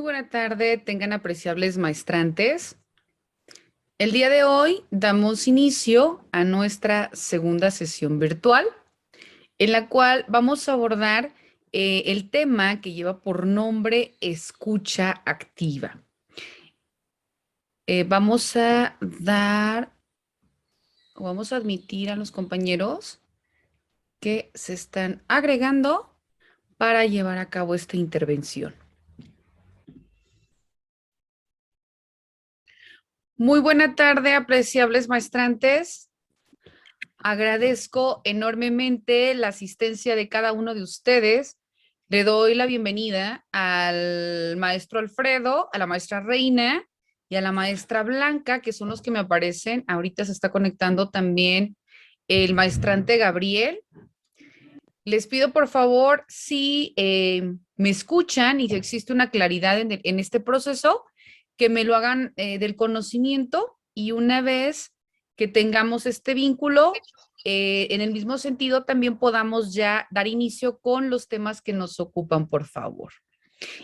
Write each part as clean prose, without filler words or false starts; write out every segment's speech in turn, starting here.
Muy buena tarde, tengan apreciables maestrantes. El día de hoy damos inicio a nuestra segunda sesión virtual, en la cual vamos a abordar el tema que lleva por nombre escucha activa. Vamos a dar o vamos a admitir a los compañeros que se están agregando para llevar a cabo esta intervención. Muy buena tarde, apreciables maestrantes. Agradezco enormemente la asistencia de cada uno de ustedes. Le doy la bienvenida al maestro Alfredo, a la maestra Reina y a la maestra Blanca, que son los que me aparecen. Ahorita se está conectando también el maestrante Gabriel. Les pido por favor, si me escuchan y si existe una claridad en este proceso, que me lo hagan del conocimiento y una vez que tengamos este vínculo, en el mismo sentido también podamos ya dar inicio con los temas que nos ocupan, por favor.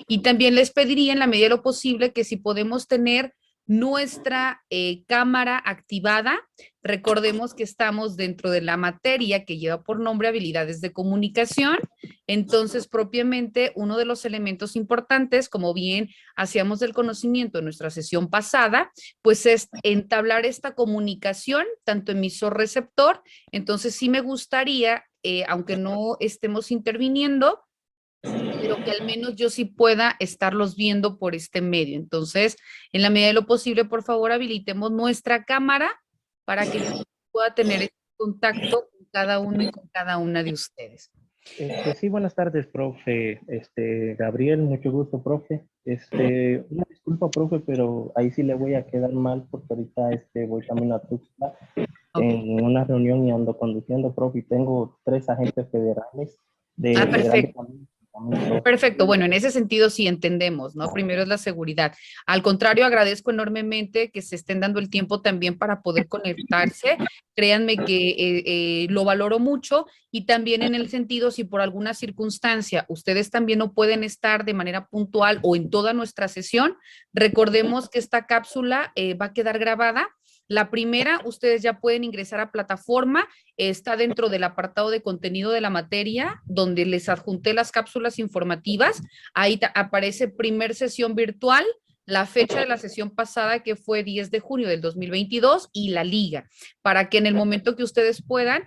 Y también les pediría en la medida de lo posible que si podemos tener nuestra cámara activada. Recordemos que estamos dentro de la materia que lleva por nombre habilidades de comunicación. Entonces, propiamente, uno de los elementos importantes, como bien hacíamos del conocimiento en nuestra sesión pasada, pues es entablar esta comunicación, tanto emisor-receptor. Entonces, sí me gustaría, aunque no estemos interviniendo, pero que al menos yo sí pueda estarlos viendo por este medio. Entonces, en la medida de lo posible, por favor, habilitemos nuestra cámara para que yo pueda tener este contacto con cada uno y con cada una de ustedes. Sí, buenas tardes, profe. Gabriel, mucho gusto, profe. Una disculpa, profe, pero ahí sí le voy a quedar mal porque ahorita voy camino a Tuxtla Okay. en una reunión y ando conduciendo, profe, y tengo 3 agentes federales de Federal de Perfecto. Caminos, profe. Perfecto, bueno, en ese sentido sí entendemos, ¿no? Primero es la seguridad. Al contrario, agradezco enormemente que se estén dando el tiempo también para poder conectarse. Créanme que lo valoro mucho y también en el sentido, si por alguna circunstancia ustedes también no pueden estar de manera puntual o en toda nuestra sesión, recordemos que esta cápsula va a quedar grabada. La primera, ustedes ya pueden ingresar a plataforma, está dentro del apartado de contenido de la materia, donde les adjunté las cápsulas informativas. Ahí aparece primer sesión virtual, la fecha de la sesión pasada, que fue 10 de junio del 2022, y la liga, para que en el momento que ustedes puedan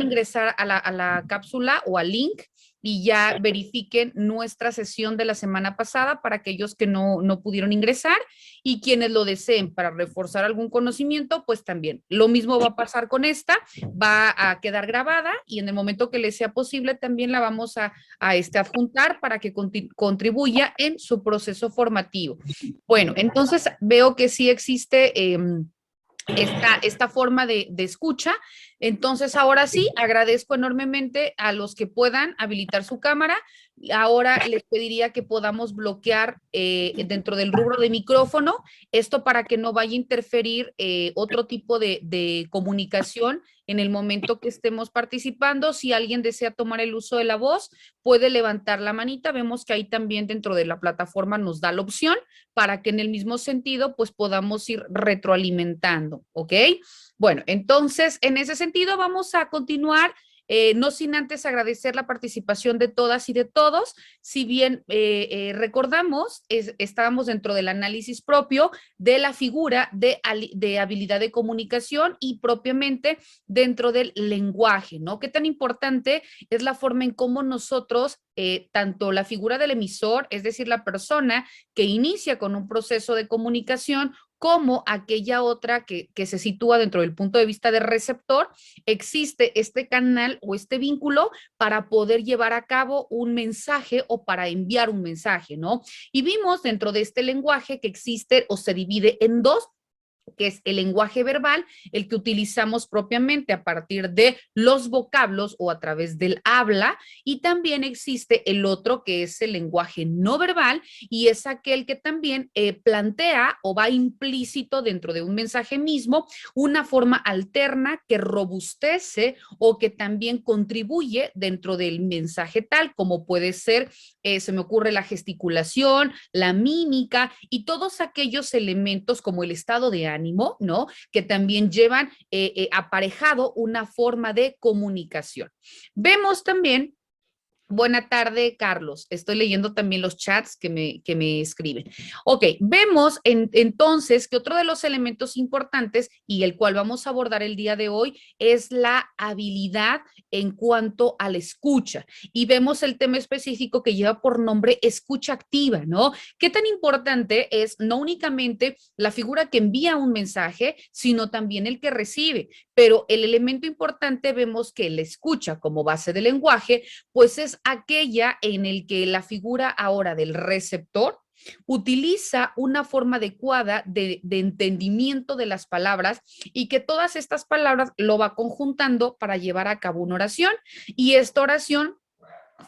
ingresar a la cápsula o al link y ya verifiquen nuestra sesión de la semana pasada para aquellos que no pudieron ingresar y quienes lo deseen para reforzar algún conocimiento, pues también. Lo mismo va a pasar con esta, va a quedar grabada y en el momento que les sea posible también la vamos a adjuntar para que contribuya en su proceso formativo. Bueno, entonces veo que sí existe esta forma de escucha. Entonces, ahora sí, agradezco enormemente a los que puedan habilitar su cámara. Ahora les pediría que podamos bloquear dentro del rubro de micrófono, esto para que no vaya a interferir otro tipo de comunicación en el momento que estemos participando. Si alguien desea tomar el uso de la voz, puede levantar la manita. Vemos que ahí también dentro de la plataforma nos da la opción para que en el mismo sentido pues podamos ir retroalimentando, ¿ok? Bueno, entonces en ese sentido vamos a continuar. No sin antes agradecer la participación de todas y de todos. Si bien recordamos, estábamos dentro del análisis propio de la figura de habilidad de comunicación y propiamente dentro del lenguaje, ¿no? Qué tan importante es la forma en cómo nosotros, tanto la figura del emisor, es decir, la persona que inicia con un proceso de comunicación, como aquella otra que se sitúa dentro del punto de vista del receptor, existe este canal o este vínculo para poder llevar a cabo un mensaje o para enviar un mensaje, ¿no? Y vimos dentro de este lenguaje que existe o se divide en dos que es el lenguaje verbal, el que utilizamos propiamente a partir de los vocablos o a través del habla, y también existe el otro que es el lenguaje no verbal, y es aquel que también plantea o va implícito dentro de un mensaje mismo una forma alterna que robustece o que también contribuye dentro del mensaje tal, como puede ser, se me ocurre la gesticulación, la mímica y todos aquellos elementos como el estado de ánimo, ¿no? Que también llevan aparejado una forma de comunicación. Vemos también. Buena tarde, Carlos. Estoy leyendo también los chats que me escriben. Ok, vemos entonces que otro de los elementos importantes y el cual vamos a abordar el día de hoy es la habilidad en cuanto a la escucha. Y vemos el tema específico que lleva por nombre escucha activa, ¿no? ¿Qué tan importante es no únicamente la figura que envía un mensaje, sino también el que recibe? Pero el elemento importante vemos que la escucha como base del lenguaje, pues es aquella en el que la figura ahora del receptor utiliza una forma adecuada de entendimiento de las palabras y que todas estas palabras lo va conjuntando para llevar a cabo una oración, y esta oración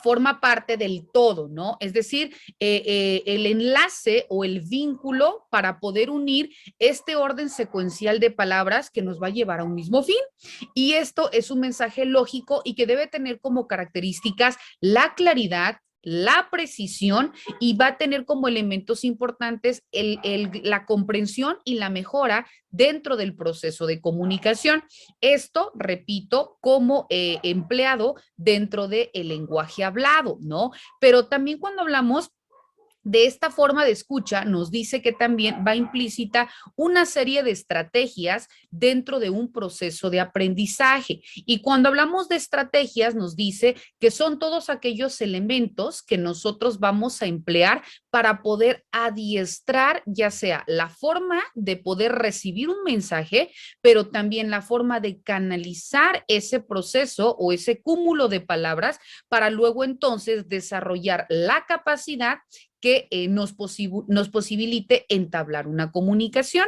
forma parte del todo, ¿no? Es decir, el enlace o el vínculo para poder unir este orden secuencial de palabras que nos va a llevar a un mismo fin. Y esto es un mensaje lógico y que debe tener como características la claridad, la precisión, y va a tener como elementos importantes la comprensión y la mejora dentro del proceso de comunicación. Esto, repito, como empleado dentro del lenguaje hablado, ¿no? Pero también cuando hablamos de esta forma de escucha, nos dice que también va implícita una serie de estrategias dentro de un proceso de aprendizaje. Y cuando hablamos de estrategias, nos dice que son todos aquellos elementos que nosotros vamos a emplear para poder adiestrar ya sea la forma de poder recibir un mensaje, pero también la forma de canalizar ese proceso o ese cúmulo de palabras para luego entonces desarrollar la capacidad que nos posibilite entablar una comunicación.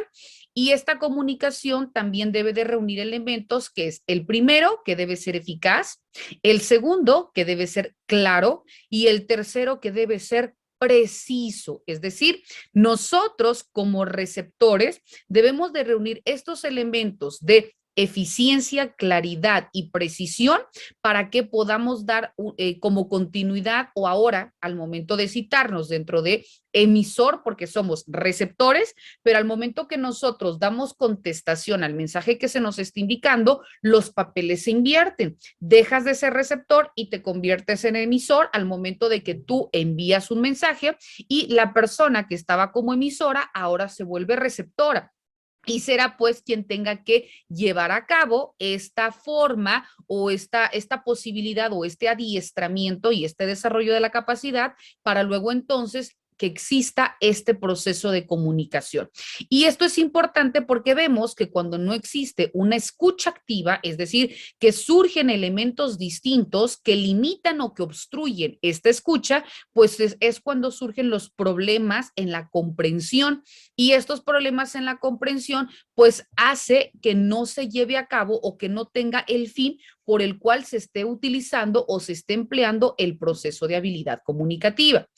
Y esta comunicación también debe de reunir elementos que es el primero, que debe ser eficaz, el segundo, que debe ser claro, y el tercero, que debe ser preciso. Es decir, nosotros como receptores debemos de reunir estos elementos de eficiencia, claridad y precisión para que podamos dar como continuidad o ahora al momento de citarnos dentro de emisor, porque somos receptores, pero al momento que nosotros damos contestación al mensaje que se nos está indicando, los papeles se invierten. Dejas de ser receptor y te conviertes en emisor al momento de que tú envías un mensaje, y la persona que estaba como emisora ahora se vuelve receptora. Y será pues quien tenga que llevar a cabo esta forma o esta posibilidad o este adiestramiento y este desarrollo de la capacidad para luego entonces que exista este proceso de comunicación. Y esto es importante porque vemos que cuando no existe una escucha activa, es decir, que surgen elementos distintos que limitan o que obstruyen esta escucha, pues es cuando surgen los problemas en la comprensión, y estos problemas en la comprensión pues hace que no se lleve a cabo o que no tenga el fin por el cual se esté utilizando o se esté empleando el proceso de habilidad comunicativa.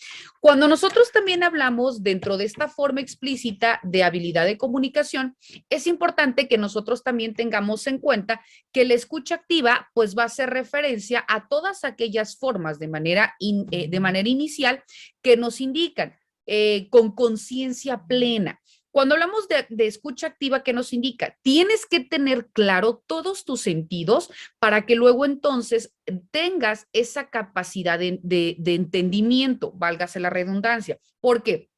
Cuando nosotros también hablamos dentro de esta forma explícita de habilidad de comunicación, es importante que nosotros también tengamos en cuenta que la escucha activa pues va a hacer referencia a todas aquellas formas de manera inicial que nos indican con conciencia plena. Cuando hablamos de escucha activa, ¿qué nos indica? Tienes que tener claro todos tus sentidos para que luego entonces tengas esa capacidad de entendimiento, válgase la redundancia. ¿Por qué?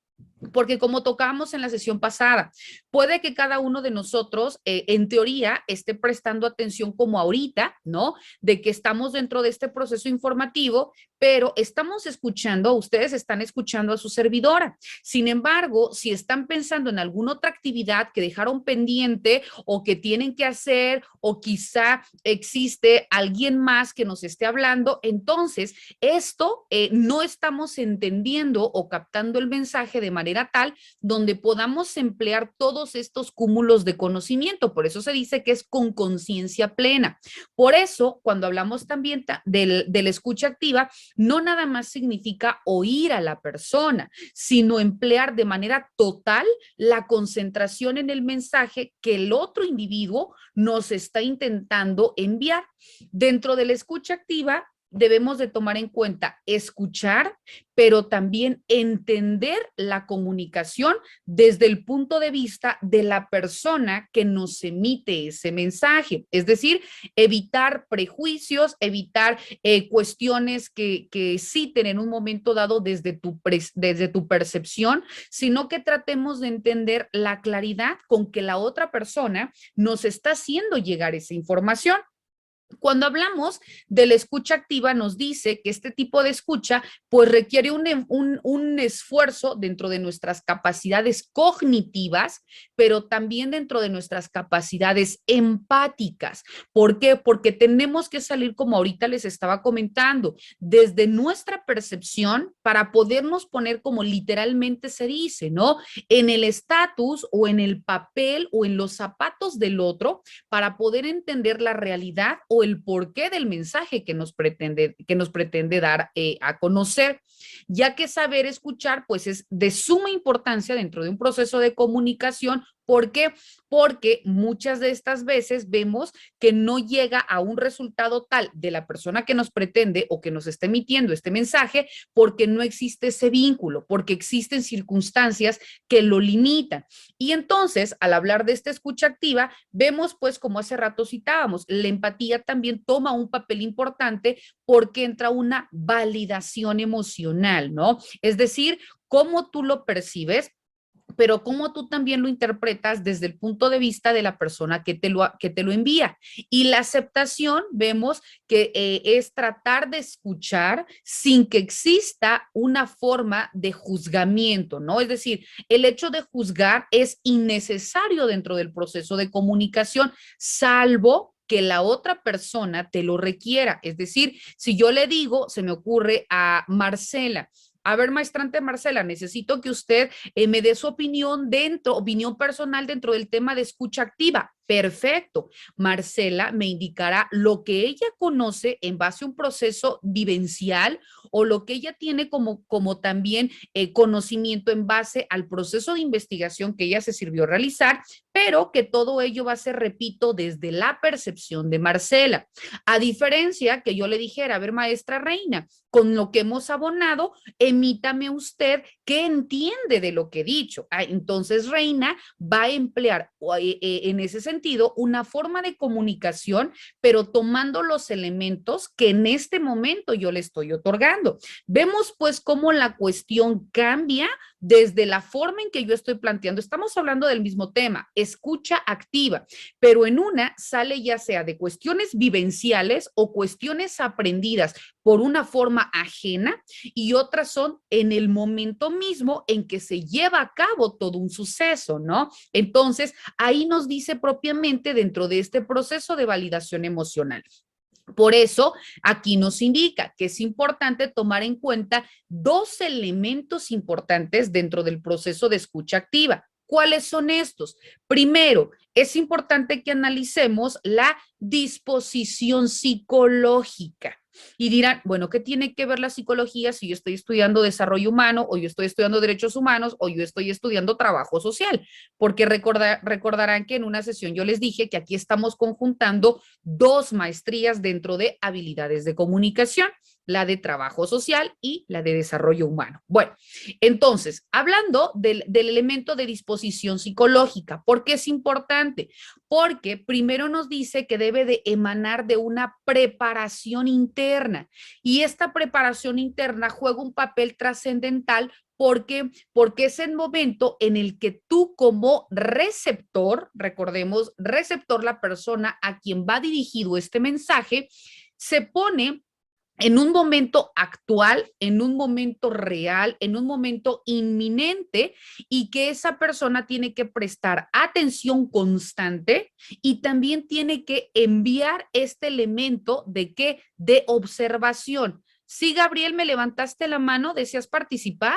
Porque como tocábamos en la sesión pasada, puede que cada uno de nosotros, en teoría, esté prestando atención como ahorita, ¿no? De que estamos dentro de este proceso informativo, pero estamos escuchando, ustedes están escuchando a su servidora. Sin embargo, si están pensando en alguna otra actividad que dejaron pendiente o que tienen que hacer, o quizá existe alguien más que nos esté hablando, entonces esto no estamos entendiendo o captando el mensaje de manera manera tal donde podamos emplear todos estos cúmulos de conocimiento. Por eso se dice que es con conciencia plena. Por eso, cuando hablamos también de la escucha activa, no nada más significa oír a la persona, sino emplear de manera total la concentración en el mensaje que el otro individuo nos está intentando enviar. Dentro de la escucha activa, debemos de tomar en cuenta escuchar, pero también entender la comunicación desde el punto de vista de la persona que nos emite ese mensaje. Es decir, evitar prejuicios, evitar cuestiones que citen en un momento dado desde tu percepción, sino que tratemos de entender la claridad con que la otra persona nos está haciendo llegar esa información. Cuando hablamos de la escucha activa, nos dice que este tipo de escucha pues requiere un esfuerzo dentro de nuestras capacidades cognitivas, pero también dentro de nuestras capacidades empáticas. ¿Por qué? Porque tenemos que salir, como ahorita les estaba comentando, desde nuestra percepción para podernos poner, como literalmente se dice, ¿no? En el estatus o en el papel o en los zapatos del otro para poder entender la realidad o el porqué del mensaje que nos pretende dar a conocer, ya que saber escuchar pues es de suma importancia dentro de un proceso de comunicación. ¿Por qué? Porque muchas de estas veces vemos que no llega a un resultado tal de la persona que nos pretende o que nos está emitiendo este mensaje porque no existe ese vínculo, porque existen circunstancias que lo limitan. Y entonces, al hablar de esta escucha activa, vemos pues como hace rato citábamos, la empatía también toma un papel importante porque entra una validación emocional, ¿no? Es decir, cómo tú lo percibes, pero cómo tú también lo interpretas desde el punto de vista de la persona que te lo envía. Y la aceptación, vemos que es tratar de escuchar sin que exista una forma de juzgamiento, ¿no? Es decir, el hecho de juzgar es innecesario dentro del proceso de comunicación, salvo que la otra persona te lo requiera. Es decir, si yo le digo, se me ocurre a Marcela, a ver, maestrante Marcela, necesito que usted me dé su opinión personal dentro del tema de escucha activa. Perfecto. Marcela me indicará lo que ella conoce en base a un proceso vivencial o lo que ella tiene como también conocimiento en base al proceso de investigación que ella se sirvió realizar, pero que todo ello va a ser, repito, desde la percepción de Marcela. A diferencia que yo le dijera, a ver, maestra Reina, con lo que hemos abonado, emítame usted qué entiende de lo que he dicho. Entonces, Reina va a emplear en ese sentido una forma de comunicación, pero tomando los elementos que en este momento yo le estoy otorgando. Vemos pues cómo la cuestión cambia desde la forma en que yo estoy planteando. Estamos hablando del mismo tema, escucha activa, pero en una sale ya sea de cuestiones vivenciales o cuestiones aprendidas por una forma ajena y otras son en el momento mismo en que se lleva a cabo todo un suceso, ¿no? Entonces, ahí nos dice propiamente dentro de este proceso de validación emocional. Por eso, aquí nos indica que es importante tomar en cuenta dos elementos importantes dentro del proceso de escucha activa. ¿Cuáles son estos? Primero, es importante que analicemos la disposición psicológica. Y dirán, bueno, ¿qué tiene que ver la psicología si yo estoy estudiando desarrollo humano o yo estoy estudiando derechos humanos o yo estoy estudiando trabajo social? Porque recordarán que en una sesión yo les dije que aquí estamos conjuntando dos maestrías dentro de habilidades de comunicación, la de trabajo social y la de desarrollo humano. Bueno, entonces, hablando del elemento de disposición psicológica, ¿por qué es importante? Porque primero nos dice que debe de emanar de una preparación interna y esta preparación interna juega un papel trascendental porque es el momento en el que tú como receptor, recordemos, receptor, la persona a quien va dirigido este mensaje, se pone en un momento actual, en un momento real, en un momento inminente y que esa persona tiene que prestar atención constante y también tiene que enviar este elemento de qué, de observación. Sí, Gabriel, me levantaste la mano, ¿deseas participar?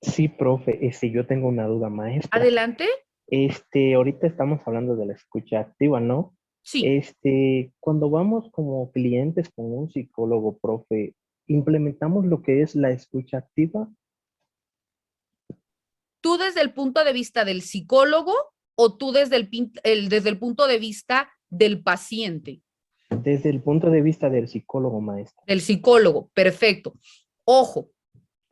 Sí, profe, yo tengo una duda, maestra. Adelante. Ahorita estamos hablando de la escucha activa, ¿no? Sí. Cuando vamos como clientes con un psicólogo, profe, ¿implementamos lo que es la escucha activa? ¿Tú desde el punto de vista del psicólogo o tú desde el punto de vista del paciente? Desde el punto de vista del psicólogo, maestra. Del psicólogo, perfecto. Ojo,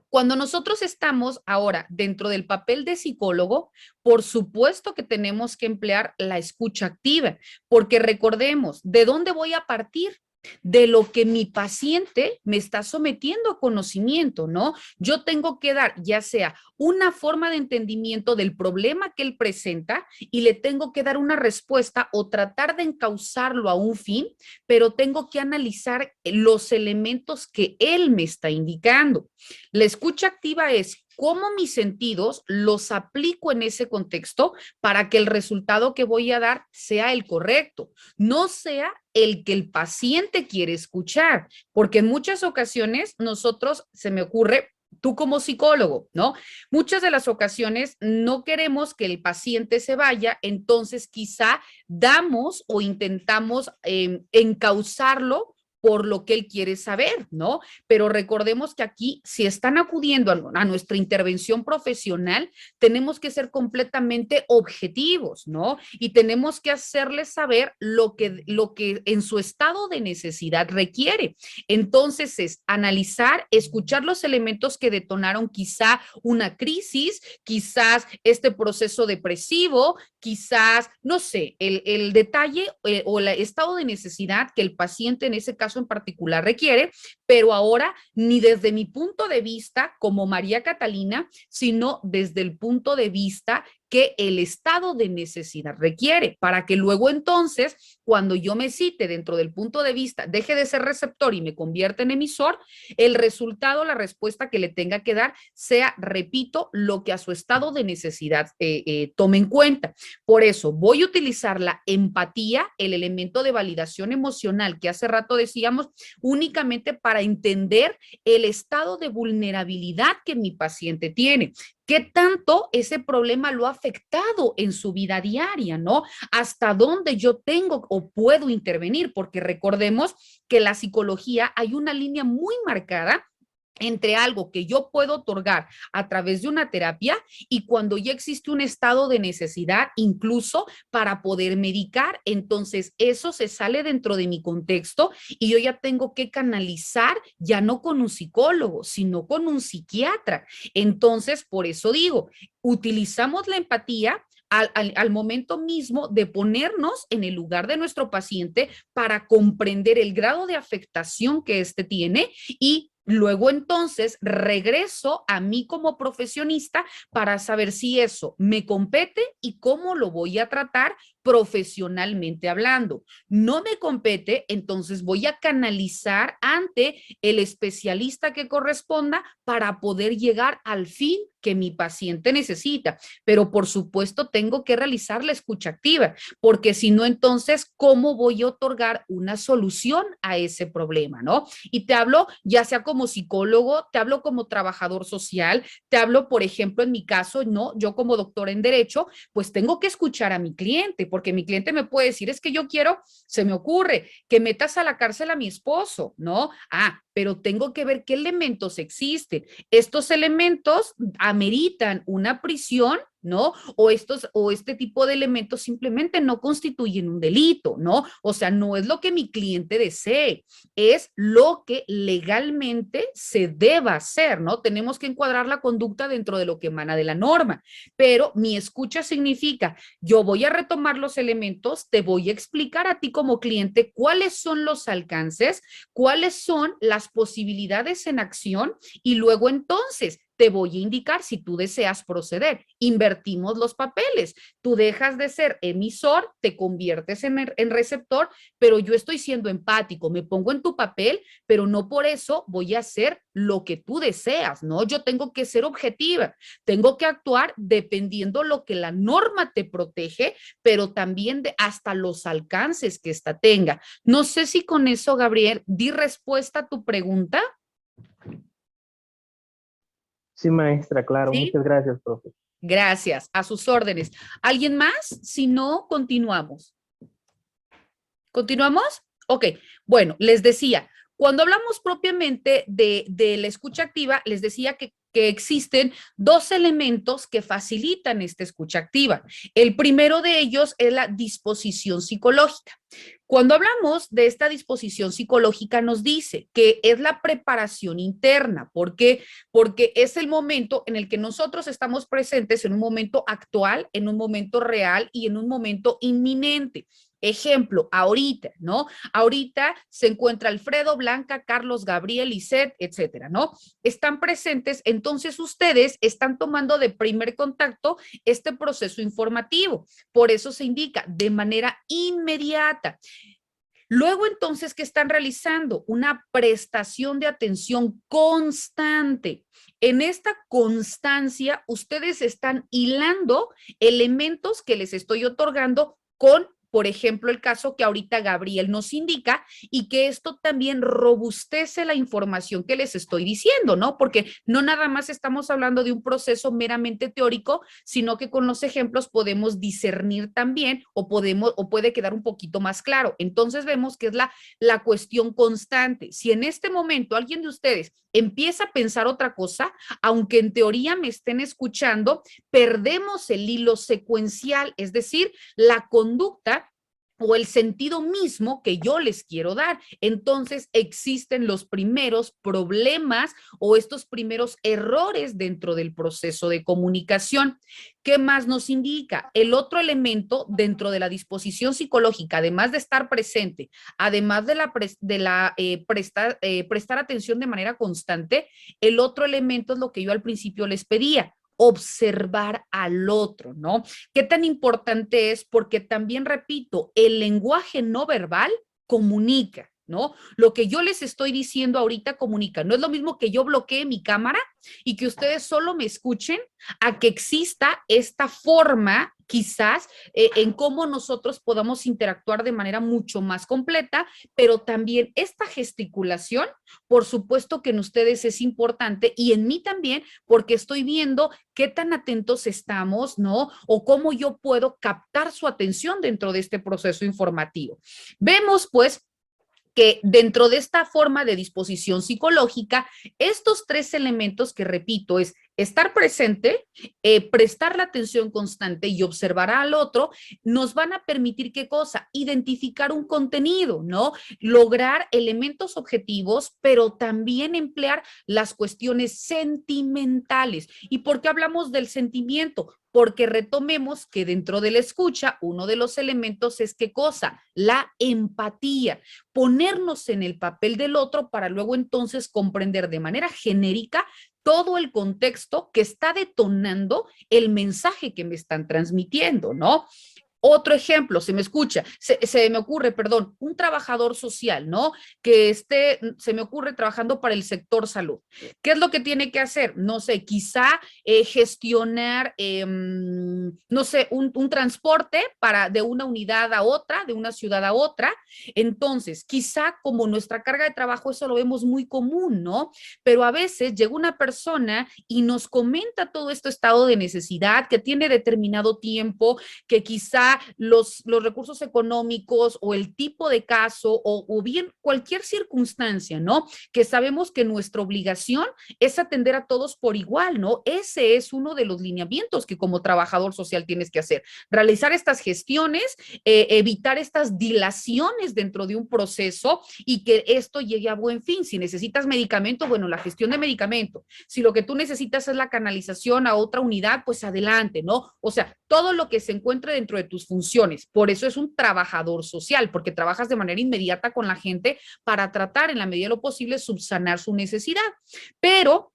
cuando nosotros estamos ahora dentro del papel de psicólogo, por supuesto que tenemos que emplear la escucha activa, porque recordemos, ¿de dónde voy a partir? De lo que mi paciente me está sometiendo a conocimiento, ¿no? Yo tengo que dar ya sea una forma de entendimiento del problema que él presenta y le tengo que dar una respuesta o tratar de encauzarlo a un fin, pero tengo que analizar los elementos que él me está indicando. La escucha activa es cómo mis sentidos los aplico en ese contexto para que el resultado que voy a dar sea el correcto, no sea el que el paciente quiere escuchar, porque en muchas ocasiones nosotros, se me ocurre, tú como psicólogo, ¿no? Muchas de las ocasiones no queremos que el paciente se vaya, entonces quizá damos o intentamos encauzarlo por lo que él quiere saber, ¿no? Pero recordemos que aquí, si están acudiendo a nuestra intervención profesional, tenemos que ser completamente objetivos, ¿no? Y tenemos que hacerles saber lo que en su estado de necesidad requiere. Entonces es analizar, escuchar los elementos que detonaron quizá una crisis, quizás este proceso depresivo, quizás, no sé, el detalle o el estado de necesidad que el paciente en ese caso en particular requiere, pero ahora ni desde mi punto de vista como María Catalina, sino desde el punto de vista que el estado de necesidad requiere, para que luego entonces, cuando yo me cite dentro del punto de vista, deje de ser receptor y me convierta en emisor, el resultado, la respuesta que le tenga que dar sea, repito, lo que a su estado de necesidad tome en cuenta. Por eso voy a utilizar la empatía, el elemento de validación emocional que hace rato decíamos, únicamente para entender el estado de vulnerabilidad que mi paciente tiene. ¿Qué tanto ese problema lo ha afectado en su vida diaria, no? ¿Hasta dónde yo tengo o puedo intervenir? Porque recordemos que la psicología hay una línea muy marcada entre algo que yo puedo otorgar a través de una terapia y cuando ya existe un estado de necesidad, incluso para poder medicar, entonces eso se sale dentro de mi contexto y yo ya tengo que canalizar ya no con un psicólogo, sino con un psiquiatra. Entonces, por eso digo, utilizamos la empatía al momento mismo de ponernos en el lugar de nuestro paciente para comprender el grado de afectación que éste tiene y luego entonces regreso a mí como profesionista para saber si eso me compete y cómo lo voy a tratar profesionalmente hablando. No me compete, entonces voy a canalizar ante el especialista que corresponda para poder llegar al fin que mi paciente necesita. Pero por supuesto tengo que realizar la escucha activa, porque si no, entonces, ¿cómo voy a otorgar una solución a ese problema, no? Y te hablo ya sea como psicólogo, te hablo como trabajador social, te hablo, por ejemplo, en mi caso, no, yo como doctor en derecho, pues tengo que escuchar a mi cliente, porque mi cliente me puede decir, es que yo quiero, se me ocurre, que metas a la cárcel a mi esposo, ¿no? Ah, pero tengo que ver qué elementos existen. Estos elementos ameritan una prisión, ¿no? O este tipo de elementos simplemente no constituyen un delito, ¿no? O sea, no es lo que mi cliente desee, es lo que legalmente se deba hacer, ¿no? Tenemos que encuadrar la conducta dentro de lo que emana de la norma, pero mi escucha significa, yo voy a retomar los elementos, te voy a explicar a ti como cliente cuáles son los alcances, cuáles son las posibilidades en acción y luego entonces te voy a indicar si tú deseas proceder. Invertimos los papeles. Tú dejas de ser emisor, te conviertes en receptor, pero yo estoy siendo empático, me pongo en tu papel, pero no por eso voy a hacer lo que tú deseas, ¿no? Yo tengo que ser objetiva, tengo que actuar dependiendo lo que la norma te protege, pero también de hasta los alcances que ésta tenga. No sé si con eso, Gabriel, di respuesta a tu pregunta. Sí, maestra, claro. ¿Sí? Muchas gracias, profe. Gracias, a sus órdenes. ¿Alguien más? Si no, continuamos. ¿Continuamos? Ok, bueno, les decía, cuando hablamos propiamente de la escucha activa, les decía que existen dos elementos que facilitan esta escucha activa. El primero de ellos es la disposición psicológica. Cuando hablamos de esta disposición psicológica, nos dice que es la preparación interna. ¿Por qué? Porque es el momento en el que nosotros estamos presentes en un momento actual, en un momento real y en un momento inminente. Ejemplo, ahorita, ¿no? Ahorita se encuentra Alfredo, Blanca, Carlos, Gabriel, Lisette, etcétera, ¿no? Están presentes, entonces ustedes están tomando de primer contacto este proceso informativo. Por eso se indica de manera inmediata. Luego, entonces, ¿qué están realizando? Una prestación de atención constante. En esta constancia, ustedes están hilando elementos que les estoy otorgando con, por ejemplo, el caso que ahorita Gabriel nos indica y que esto también robustece la información que les estoy diciendo, ¿no? Porque no nada más estamos hablando de un proceso meramente teórico, sino que con los ejemplos podemos discernir también o puede quedar un poquito más claro. Entonces vemos que es la cuestión constante. Si en este momento alguien de ustedes empieza a pensar otra cosa, aunque en teoría me estén escuchando, perdemos el hilo secuencial, es decir, la conducta o el sentido mismo que yo les quiero dar. Entonces existen los primeros problemas o estos primeros errores dentro del proceso de comunicación. ¿Qué más nos indica? El otro elemento dentro de la disposición psicológica, además de estar presente, además de prestar atención de manera constante, el otro elemento es lo que yo al principio les pedía, observar al otro, ¿no? ¿Qué tan importante es? Porque también, repito, el lenguaje no verbal comunica, ¿no? Lo que yo les estoy diciendo ahorita comunica. No es lo mismo que yo bloquee mi cámara y que ustedes solo me escuchen a que exista esta forma quizás en cómo nosotros podamos interactuar de manera mucho más completa, pero también esta gesticulación, por supuesto que en ustedes es importante y en mí también, porque estoy viendo qué tan atentos estamos, ¿no? O cómo yo puedo captar su atención dentro de este proceso informativo. Vemos, pues, que dentro de esta forma de disposición psicológica, estos tres elementos que repito es estar presente, prestar la atención constante y observar al otro, nos van a permitir qué cosa, identificar un contenido, ¿no? Lograr elementos objetivos, pero también emplear las cuestiones sentimentales. ¿Y por qué hablamos del sentimiento? Porque retomemos que dentro de la escucha, uno de los elementos es qué cosa, la empatía, ponernos en el papel del otro para luego entonces comprender de manera genérica todo el contexto que está detonando el mensaje que me están transmitiendo, ¿no? Otro ejemplo, se me escucha, se me ocurre, perdón, un trabajador social, ¿no? Que esté, se me ocurre trabajando para el sector salud. ¿Qué es lo que tiene que hacer? No sé, quizá gestionar, no sé, un transporte de una unidad a otra, de una ciudad a otra. Entonces, quizá como nuestra carga de trabajo, eso lo vemos muy común, ¿no? Pero a veces llega una persona y nos comenta todo este estado de necesidad que tiene determinado tiempo, que quizá los recursos económicos o el tipo de caso o bien cualquier circunstancia, ¿no? Que sabemos que nuestra obligación es atender a todos por igual, ¿no? Ese es uno de los lineamientos que como trabajador social tienes que hacer. Realizar estas gestiones, evitar estas dilaciones dentro de un proceso y que esto llegue a buen fin. Si necesitas medicamento, bueno, la gestión de medicamento. Si lo que tú necesitas es la canalización a otra unidad, pues adelante, ¿no? O sea, todo lo que se encuentre dentro de tus funciones. Por eso es un trabajador social, porque trabajas de manera inmediata con la gente para tratar en la medida de lo posible subsanar su necesidad. Pero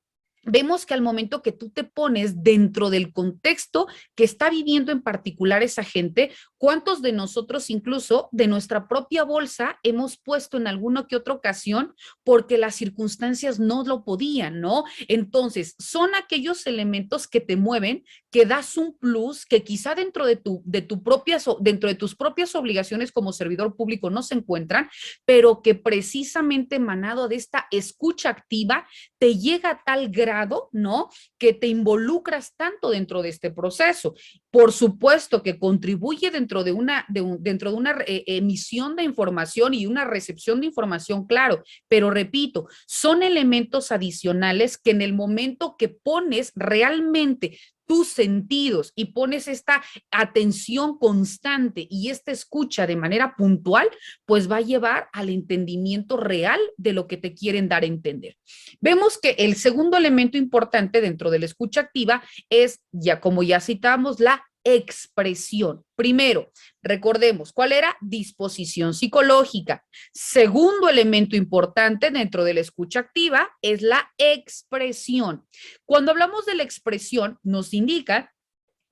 vemos que al momento que tú te pones dentro del contexto que está viviendo en particular esa gente, ¿cuántos de nosotros incluso de nuestra propia bolsa hemos puesto en alguna que otra ocasión porque las circunstancias no lo podían, ¿no? Entonces, son aquellos elementos que te mueven que das un plus que quizá dentro de dentro de tus propias obligaciones como servidor público no se encuentran, pero que precisamente emanado de esta escucha activa te llega a tal grado, ¿no? Que te involucras tanto dentro de este proceso. Por supuesto que contribuye dentro de dentro de una emisión de información y una recepción de información, claro, pero repito, son elementos adicionales que en el momento que pones realmente tus sentidos y pones esta atención constante y esta escucha de manera puntual, pues va a llevar al entendimiento real de lo que te quieren dar a entender. Vemos que el segundo elemento importante dentro de la escucha activa es, ya como ya citamos, la expresión. Primero, recordemos, ¿cuál era? Disposición psicológica. Segundo elemento importante dentro de la escucha activa es la expresión. Cuando hablamos de la expresión, nos indica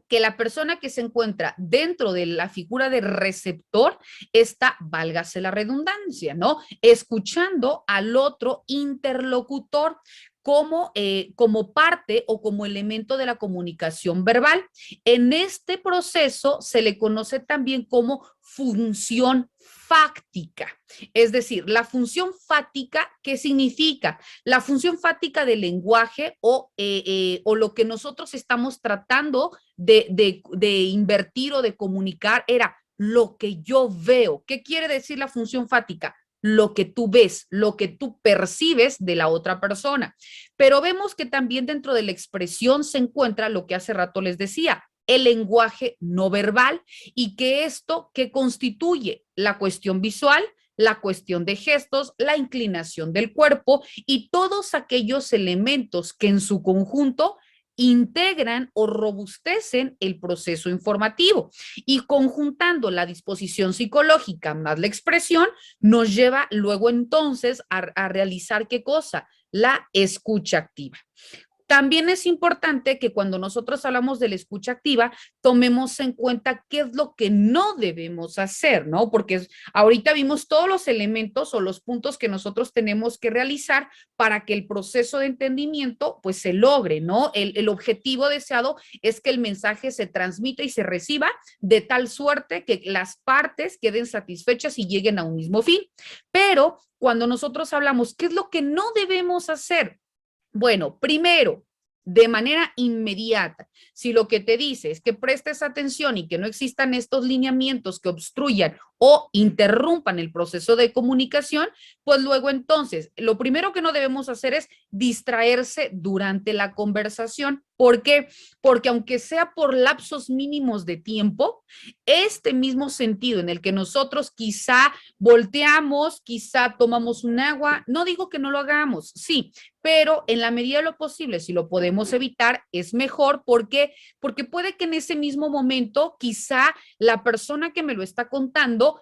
que la persona que se encuentra dentro de la figura de receptor está, válgase la redundancia, ¿no? Escuchando al otro interlocutor como parte o como elemento de la comunicación verbal. En este proceso se le conoce también como función fáctica. Es decir, la función fática, ¿qué significa? La función fática del lenguaje o lo que nosotros estamos tratando de invertir o de comunicar era lo que yo veo. ¿Qué quiere decir la función fática? Lo que tú ves, lo que tú percibes de la otra persona. Pero vemos que también dentro de la expresión se encuentra lo que hace rato les decía, el lenguaje no verbal y que esto que constituye la cuestión visual, la cuestión de gestos, la inclinación del cuerpo y todos aquellos elementos que en su conjunto integran o robustecen el proceso informativo y conjuntando la disposición psicológica más la expresión nos lleva luego entonces a realizar ¿qué cosa? La escucha activa. También es importante que cuando nosotros hablamos de la escucha activa, tomemos en cuenta qué es lo que no debemos hacer, ¿no? Porque ahorita vimos todos los elementos o los puntos que nosotros tenemos que realizar para que el proceso de entendimiento pues se logre, ¿no? El objetivo deseado es que el mensaje se transmita y se reciba de tal suerte que las partes queden satisfechas y lleguen a un mismo fin. Pero cuando nosotros hablamos, ¿qué es lo que no debemos hacer? Bueno, primero, de manera inmediata, si lo que te dice es que prestes atención y que no existan estos lineamientos que obstruyan o interrumpan el proceso de comunicación, pues luego entonces, lo primero que no debemos hacer es distraerse durante la conversación. ¿Por qué? Porque aunque sea por lapsos mínimos de tiempo, este mismo sentido en el que nosotros quizá volteamos, quizá tomamos un agua, no digo que no lo hagamos, sí, pero en la medida de lo posible, si lo podemos evitar, es mejor. ¿Por qué? Porque puede que en ese mismo momento quizá la persona que me lo está contando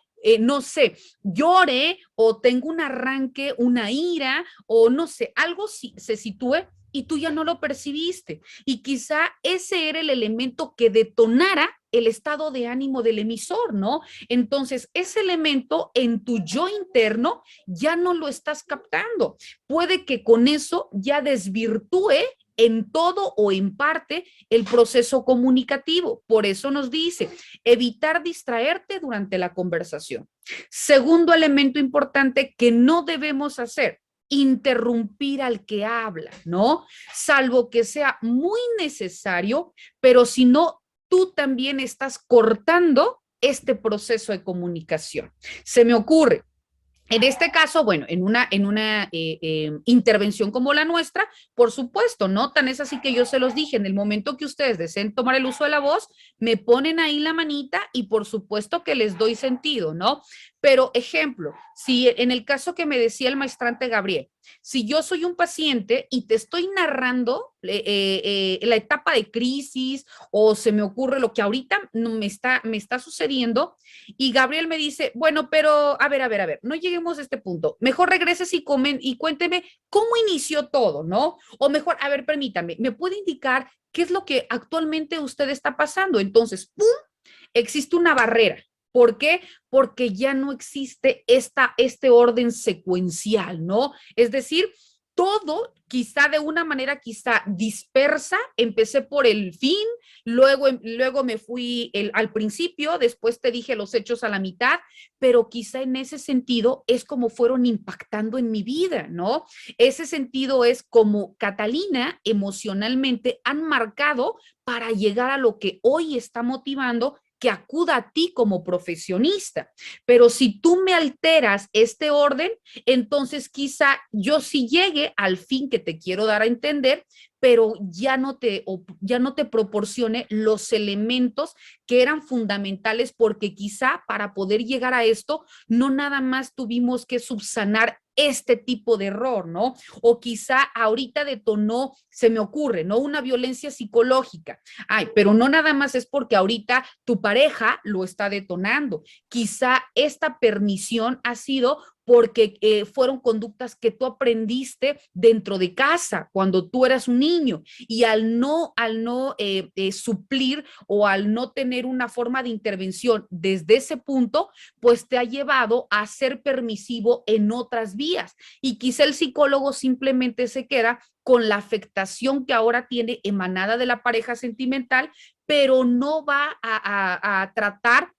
no sé, llore o tenga un arranque, una ira o no sé, algo se sitúe y tú ya no lo percibiste. Y quizá ese era el elemento que detonara el estado de ánimo del emisor, ¿no? Entonces, ese elemento en tu yo interno ya no lo estás captando. Puede que con eso ya desvirtúe en todo o en parte el proceso comunicativo. Por eso nos dice, evitar distraerte durante la conversación. Segundo elemento importante que no debemos hacer, interrumpir al que habla, ¿no? Salvo que sea muy necesario, pero si no, tú también estás cortando este proceso de comunicación. Se me ocurre, en este caso, bueno, en una intervención como la nuestra, por supuesto, ¿no? Tan es así que yo se los dije, en el momento que ustedes deseen tomar el uso de la voz, me ponen ahí la manita y por supuesto que les doy sentido, ¿no? Pero ejemplo, si en el caso que me decía el maestrante Gabriel, si yo soy un paciente y te estoy narrando la etapa de crisis o se me ocurre lo que ahorita me está sucediendo y Gabriel me dice, bueno, pero a ver, no lleguemos a este punto. Mejor regreses y cuénteme cómo inició todo, ¿no? O mejor, a ver, permítame, ¿me puede indicar qué es lo que actualmente usted está pasando? Entonces, ¡pum! Existe una barrera. ¿Por qué? Porque ya no existe este orden secuencial, ¿no? Es decir, todo quizá de una manera quizá dispersa, empecé por el fin, luego me fui al principio, después te dije los hechos a la mitad, pero quizá en ese sentido es como fueron impactando en mi vida, ¿no? Ese sentido es como Catalina emocionalmente han marcado para llegar a lo que hoy está motivando que acuda a ti como profesionista. Pero si tú me alteras este orden, entonces quizá yo sí llegue al fin que te quiero dar a entender, pero ya no te proporcione los elementos que eran fundamentales, porque quizá para poder llegar a esto, no nada más tuvimos que subsanar este tipo de error, ¿no? O quizá ahorita detonó, se me ocurre, ¿no? Una violencia psicológica. Ay, pero no nada más es porque ahorita tu pareja lo está detonando. Quizá esta permisión ha sido porque fueron conductas que tú aprendiste dentro de casa cuando tú eras un niño, y al no suplir o al no tener una forma de intervención desde ese punto, pues te ha llevado a ser permisivo en otras vías, y quizá el psicólogo simplemente se queda con la afectación que ahora tiene emanada de la pareja sentimental, pero no va a tratar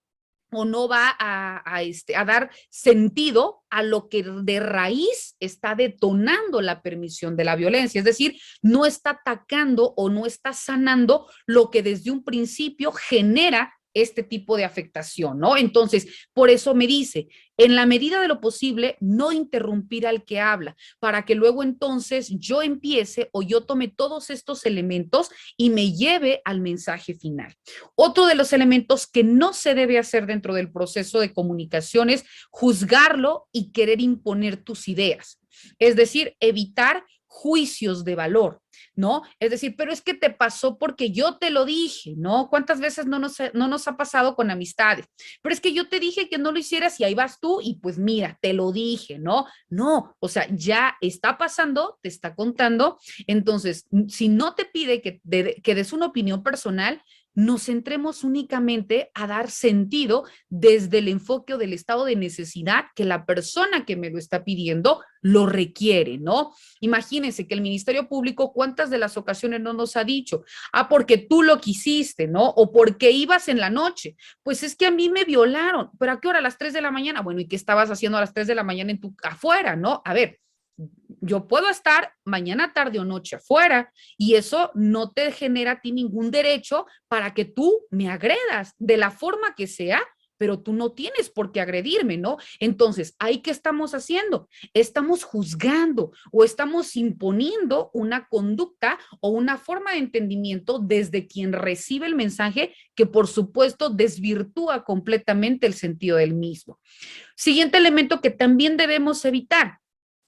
o no va a dar sentido a lo que de raíz está detonando la permisión de la violencia. Es decir, no está atacando o no está sanando lo que desde un principio genera este tipo de afectación, ¿no? Entonces, por eso me dice, en la medida de lo posible, no interrumpir al que habla, para que luego entonces yo empiece o yo tome todos estos elementos y me lleve al mensaje final. Otro de los elementos que no se debe hacer dentro del proceso de comunicación es juzgarlo y querer imponer tus ideas. Es decir, evitar juicios de valor, ¿no? Es decir, pero es que te pasó porque yo te lo dije, ¿no? ¿Cuántas veces no nos ha pasado con amistades? Pero es que yo te dije que no lo hicieras y ahí vas tú y pues mira, te lo dije, ¿no? No, o sea, ya está pasando, te está contando. Entonces, si no te pide que des una opinión personal, nos centremos únicamente a dar sentido desde el enfoque o del estado de necesidad que la persona que me lo está pidiendo lo requiere, ¿no? Imagínense que el Ministerio Público, ¿cuántas de las ocasiones no nos ha dicho? Ah, porque tú lo quisiste, ¿no? O porque ibas en la noche. Pues es que a mí me violaron. ¿Pero a qué hora? A las 3 de la mañana. Bueno, ¿y qué estabas haciendo a las 3 de la mañana afuera, ¿no? A ver, yo puedo estar mañana, tarde o noche afuera, y eso no te genera a ti ningún derecho para que tú me agredas de la forma que sea, pero tú no tienes por qué agredirme, ¿no? Entonces, ¿ahí qué estamos haciendo? Estamos juzgando o estamos imponiendo una conducta o una forma de entendimiento desde quien recibe el mensaje, que por supuesto desvirtúa completamente el sentido del mismo. Siguiente elemento que también debemos evitar: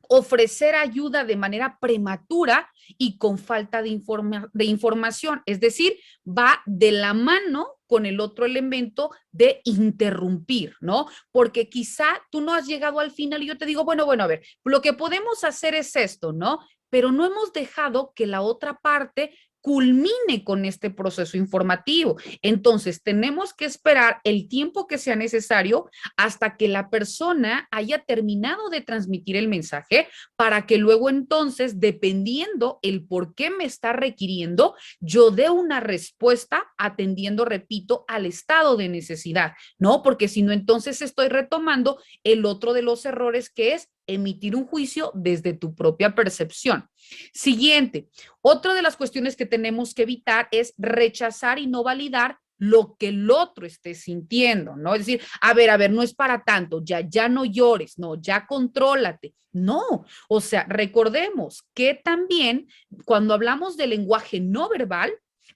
ofrecer ayuda de manera prematura y con falta de información. Es decir, va de la mano con el otro elemento de interrumpir, ¿no? Porque quizá tú no has llegado al final y yo te digo, bueno, a ver, lo que podemos hacer es esto, ¿no? Pero no hemos dejado que la otra parte culmine con este proceso informativo. Entonces, tenemos que esperar el tiempo que sea necesario hasta que la persona haya terminado de transmitir el mensaje, para que luego entonces, dependiendo el por qué me está requiriendo, yo dé una respuesta atendiendo, repito, al estado de necesidad, ¿no? Porque si no, entonces estoy retomando el otro de los errores, que es emitir un juicio desde tu propia percepción. Siguiente, otra de las cuestiones que tenemos que evitar es rechazar y no validar lo que el otro esté sintiendo, ¿no? Es decir, a ver, no es para tanto, ya no llores, no, ya contrólate. No, o sea, recordemos que también cuando hablamos de lenguaje no verbal,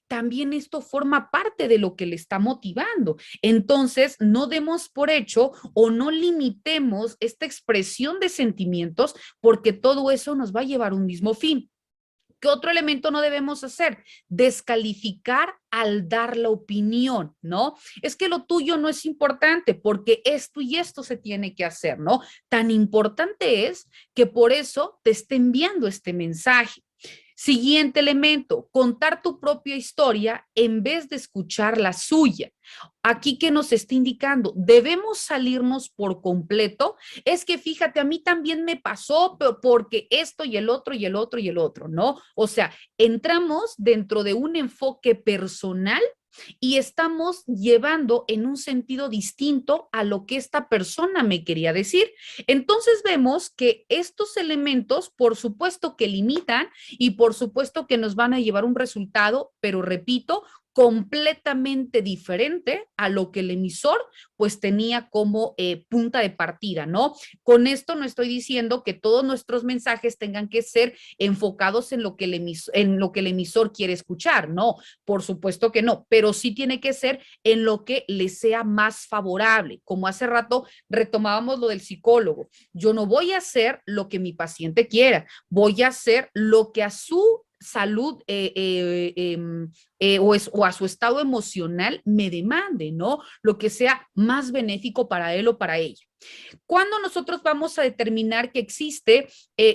también esto forma parte de lo que le está motivando. Entonces, no demos por hecho o no limitemos esta expresión de sentimientos, porque todo eso nos va a llevar a un mismo fin. ¿Qué otro elemento no debemos hacer? Descalificar al dar la opinión, ¿no? Es que lo tuyo no es importante porque esto y esto se tiene que hacer, ¿no? Tan importante es que por eso te esté enviando este mensaje. Siguiente elemento, contar tu propia historia en vez de escuchar la suya. Aquí que nos está indicando, debemos salirnos por completo. Es que fíjate, a mí también me pasó porque esto y el otro y el otro y el otro, ¿no? O sea, entramos dentro de un enfoque personal y estamos llevando en un sentido distinto a lo que esta persona me quería decir. Entonces vemos que estos elementos, por supuesto que limitan y por supuesto que nos van a llevar un resultado, pero repito, completamente diferente a lo que el emisor pues tenía como punta de partida, ¿no? Con esto no estoy diciendo que todos nuestros mensajes tengan que ser enfocados en lo que el emisor quiere escuchar, no, por supuesto que no, pero sí tiene que ser en lo que le sea más favorable. Como hace rato retomábamos lo del psicólogo, yo no voy a hacer lo que mi paciente quiera, voy a hacer lo que a su salud o a su estado emocional me demande, ¿no? Lo que sea más benéfico para él o para ella. ¿Cuándo nosotros vamos a determinar que existe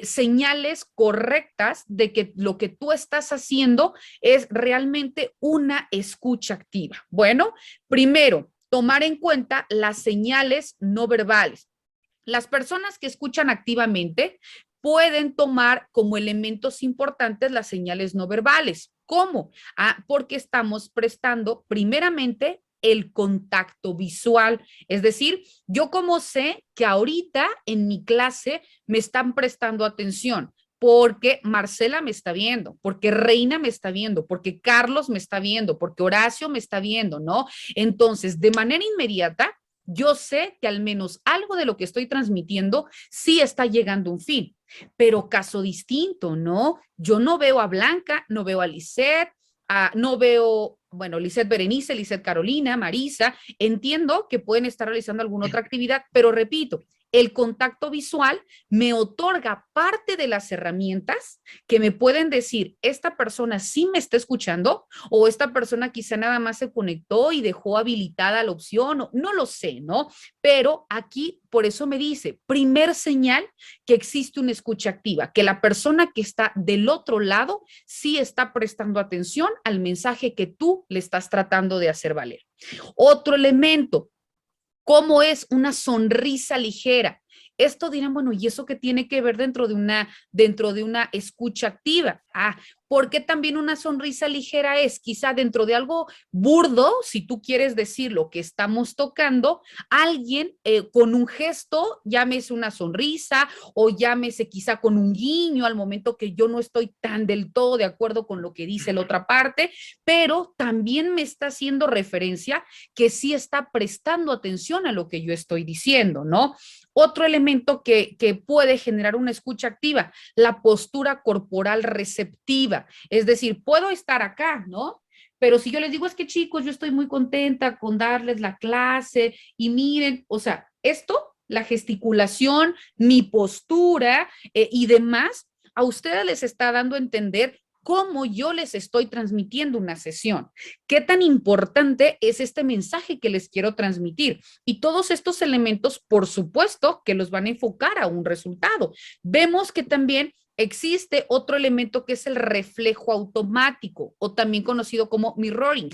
señales correctas de que lo que tú estás haciendo es realmente una escucha activa? Bueno, primero, tomar en cuenta las señales no verbales. Las personas que escuchan activamente pueden tomar como elementos importantes las señales no verbales. ¿Cómo? Porque estamos prestando primeramente el contacto visual. Es decir, yo como sé que ahorita en mi clase me están prestando atención porque Marcela me está viendo, porque Reina me está viendo, porque Carlos me está viendo, porque Horacio me está viendo, ¿no? Entonces, de manera inmediata, yo sé que al menos algo de lo que estoy transmitiendo sí está llegando a un fin, pero caso distinto, ¿no? Yo no veo a Blanca, no veo a Lisette, no veo, bueno, Lisette Berenice, Lisette Carolina, Marisa, entiendo que pueden estar realizando alguna otra actividad, pero repito, el contacto visual me otorga parte de las herramientas que me pueden decir, esta persona sí me está escuchando o esta persona quizá nada más se conectó y dejó habilitada la opción, no lo sé, ¿no? Pero aquí por eso me dice, primer señal que existe una escucha activa, que la persona que está del otro lado sí está prestando atención al mensaje que tú le estás tratando de hacer valer. Otro elemento, ¿cómo es una sonrisa ligera? Esto dirán, bueno, ¿y eso qué tiene que ver dentro de una escucha activa? Porque también una sonrisa ligera es quizá dentro de algo burdo, si tú quieres decir lo que estamos tocando, alguien con un gesto, llámese una sonrisa o llámese quizá con un guiño al momento que yo no estoy tan del todo de acuerdo con lo que dice la otra parte, pero también me está haciendo referencia que sí está prestando atención a lo que yo estoy diciendo, ¿no? Otro elemento que puede generar una escucha activa, la postura corporal receptiva. Es decir, puedo estar acá, ¿no? Pero si yo les digo, es que chicos, yo estoy muy contenta con darles la clase y miren, o sea, esto, la gesticulación, mi postura y demás, a ustedes les está dando a entender cómo yo les estoy transmitiendo una sesión. ¿Qué tan importante es este mensaje que les quiero transmitir? Y todos estos elementos, por supuesto, que los van a enfocar a un resultado. Vemos que también existe otro elemento que es el reflejo automático o también conocido como mirroring.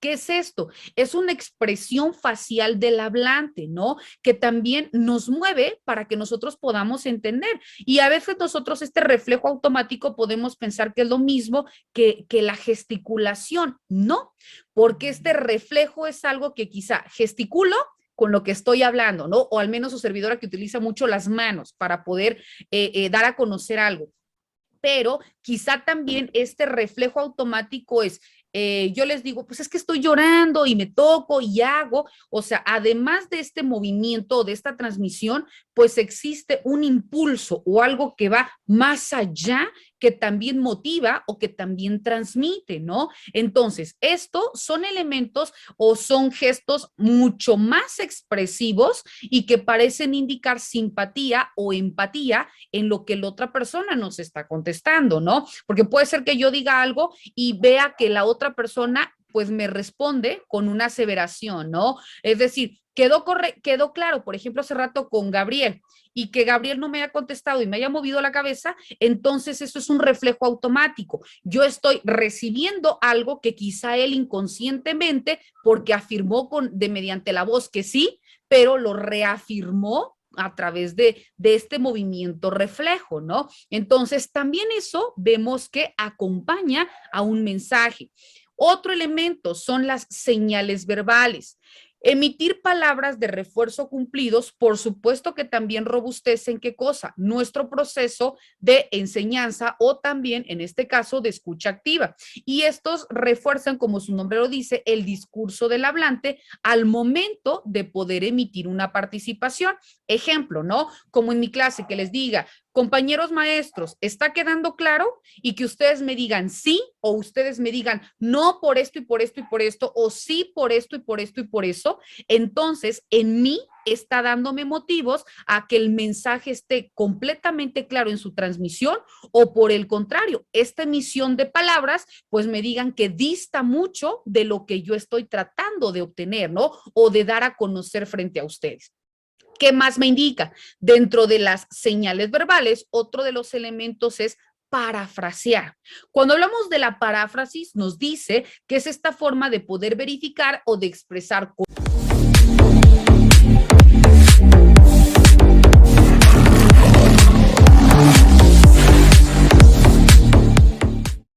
¿Qué es esto? Es una expresión facial del hablante, ¿no? Que también nos mueve para que nosotros podamos entender. Y a veces nosotros este reflejo automático podemos pensar que es lo mismo que la gesticulación. No, porque este reflejo es algo que quizá gesticulo con lo que estoy hablando, ¿no? O al menos su servidora que utiliza mucho las manos para poder dar a conocer algo. Pero quizá también este reflejo automático es, yo les digo, pues es que estoy llorando y me toco y hago, o sea, además de este movimiento, de esta transmisión, pues existe un impulso o algo que va más allá, que también motiva o que también transmite, ¿no? Entonces, estos son elementos o son gestos mucho más expresivos y que parecen indicar simpatía o empatía en lo que la otra persona nos está contestando, ¿no? Porque puede ser que yo diga algo y vea que la otra persona pues me responde con una aseveración, ¿no? Es decir, quedó claro, por ejemplo, hace rato con Gabriel, y que Gabriel no me haya contestado y me haya movido la cabeza, entonces eso es un reflejo automático. Yo estoy recibiendo algo que quizá él inconscientemente, porque afirmó mediante la voz que sí, pero lo reafirmó a través de este movimiento reflejo, ¿no? Entonces, también eso vemos que acompaña a un mensaje. Otro elemento son las señales verbales. Emitir palabras de refuerzo cumplidos, por supuesto que también robustecen ¿qué cosa? Nuestro proceso de enseñanza o también, en este caso, de escucha activa. Y estos refuerzan, como su nombre lo dice, el discurso del hablante al momento de poder emitir una participación. Ejemplo, ¿no? Como en mi clase, que les diga, compañeros maestros, ¿está quedando claro? Y que ustedes me digan sí o ustedes me digan no por esto y por esto y por esto, o sí por esto y por esto y por eso. Entonces, en mí está dándome motivos a que el mensaje esté completamente claro en su transmisión, o por el contrario, esta emisión de palabras, pues me digan que dista mucho de lo que yo estoy tratando de obtener, ¿no? O de dar a conocer frente a ustedes. ¿Qué más me indica? Dentro de las señales verbales, otro de los elementos es parafrasear. Cuando hablamos de la paráfrasis, nos dice que es esta forma de poder verificar o de expresar